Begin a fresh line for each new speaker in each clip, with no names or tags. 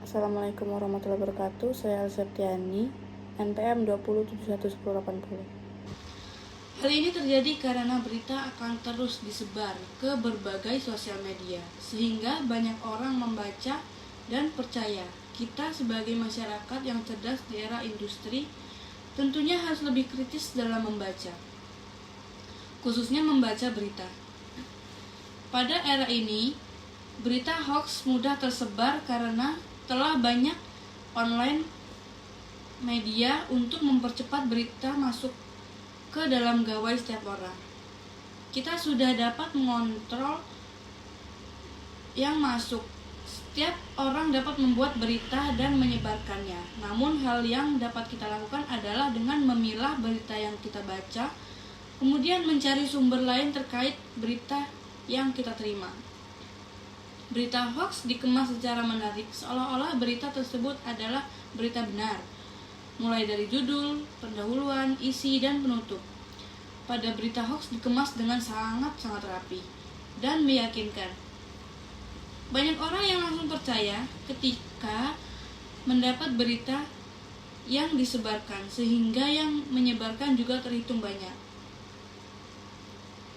Assalamualaikum warahmatullahi wabarakatuh. Saya Alseptiani, NPM 20711080.
Hal ini terjadi karena berita akan terus disebar ke berbagai sosial media, sehingga banyak orang membaca dan percaya. Kita sebagai masyarakat yang cerdas di era industri tentunya harus lebih kritis dalam membaca, khususnya membaca berita. Pada era ini, berita hoax mudah tersebar karena telah banyak online media untuk mempercepat berita masuk ke dalam gawai setiap orang. Kita sudah dapat mengontrol yang masuk. Setiap orang dapat membuat berita dan menyebarkannya. Namun hal yang dapat kita lakukan adalah dengan memilah berita yang kita baca, kemudian mencari sumber lain terkait berita yang kita terima. Berita hoax dikemas secara menarik, seolah-olah berita tersebut adalah berita benar, mulai dari judul, pendahuluan, isi, dan penutup. Pada berita hoax dikemas dengan sangat rapi dan meyakinkan. Banyak orang yang langsung percaya ketika mendapat berita yang disebarkan, sehingga yang menyebarkan juga terhitung banyak.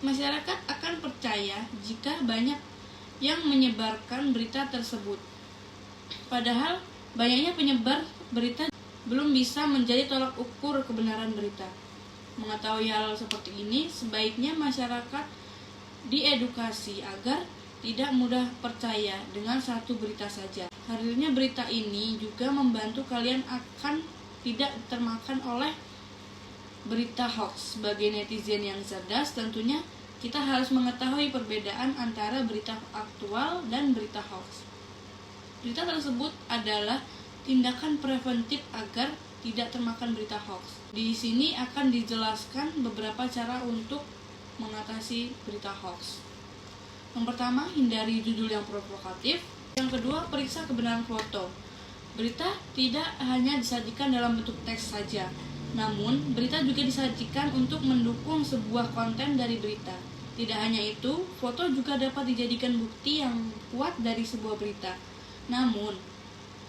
Masyarakat akan percaya jika banyak yang menyebarkan berita tersebut. Padahal banyaknya penyebar berita belum bisa menjadi tolak ukur kebenaran berita. Mengetahui hal seperti ini, sebaiknya masyarakat diedukasi agar tidak mudah percaya dengan satu berita saja. Hadirnya berita ini juga membantu kalian akan tidak termakan oleh berita hoax. Sebagai netizen yang cerdas, tentunya kita harus mengetahui perbedaan antara berita aktual dan berita hoax. Berita tersebut adalah tindakan preventif agar tidak termakan berita hoax. Di sini akan dijelaskan beberapa cara untuk mengatasi berita hoax. Yang pertama, hindari judul yang provokatif. Yang kedua, periksa kebenaran foto. Berita tidak hanya disajikan dalam bentuk teks saja, namun berita juga disajikan untuk mendukung sebuah konten dari berita. Tidak hanya itu, foto juga dapat dijadikan bukti yang kuat dari sebuah berita. Namun,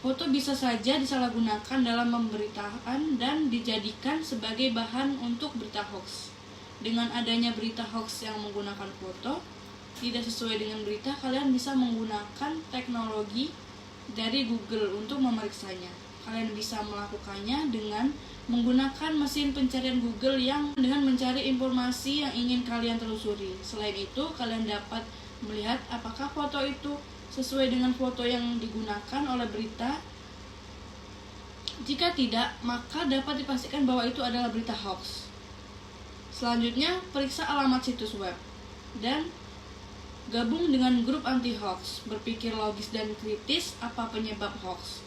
foto bisa saja disalahgunakan dalam pemberitaan dan dijadikan sebagai bahan untuk berita hoax. Dengan adanya berita hoax yang menggunakan foto tidak sesuai dengan berita, kalian bisa menggunakan teknologi dari Google untuk memeriksanya. Kalian bisa melakukannya dengan menggunakan mesin pencarian Google yang dengan mencari informasi yang ingin kalian telusuri. Selain itu, kalian dapat melihat apakah foto itu sesuai dengan foto yang digunakan oleh berita. Jika tidak, maka dapat dipastikan bahwa itu adalah berita hoax. Selanjutnya, periksa alamat situs web dan gabung dengan grup anti hoax. Berpikir logis dan kritis apa penyebab hoax.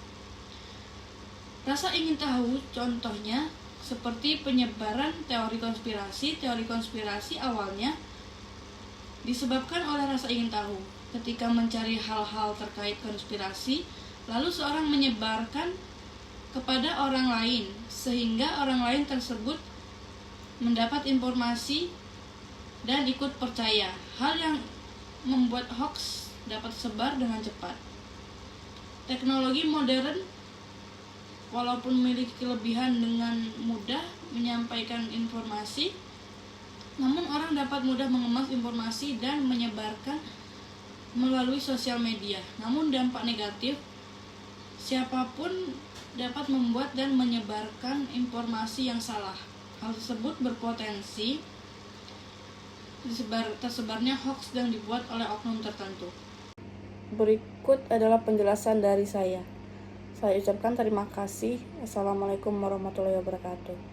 Rasa ingin tahu contohnya seperti penyebaran teori konspirasi. Teori konspirasi awalnya disebabkan oleh rasa ingin tahu. Ketika mencari hal-hal terkait konspirasi, lalu seorang menyebarkan kepada orang lain, sehingga orang lain tersebut mendapat informasi dan ikut percaya. Hal yang membuat hoax dapat sebar dengan cepat. Teknologi modern walaupun memiliki kelebihan dengan mudah menyampaikan informasi, namun orang dapat mudah mengemas informasi dan menyebarkan melalui sosial media. Namun dampak negatif, siapapun dapat membuat dan menyebarkan informasi yang salah. Hal tersebut berpotensi tersebarnya hoax yang dibuat oleh oknum tertentu.
Berikut adalah penjelasan dari saya. Saya ucapkan terima kasih. Assalamualaikum warahmatullahi wabarakatuh.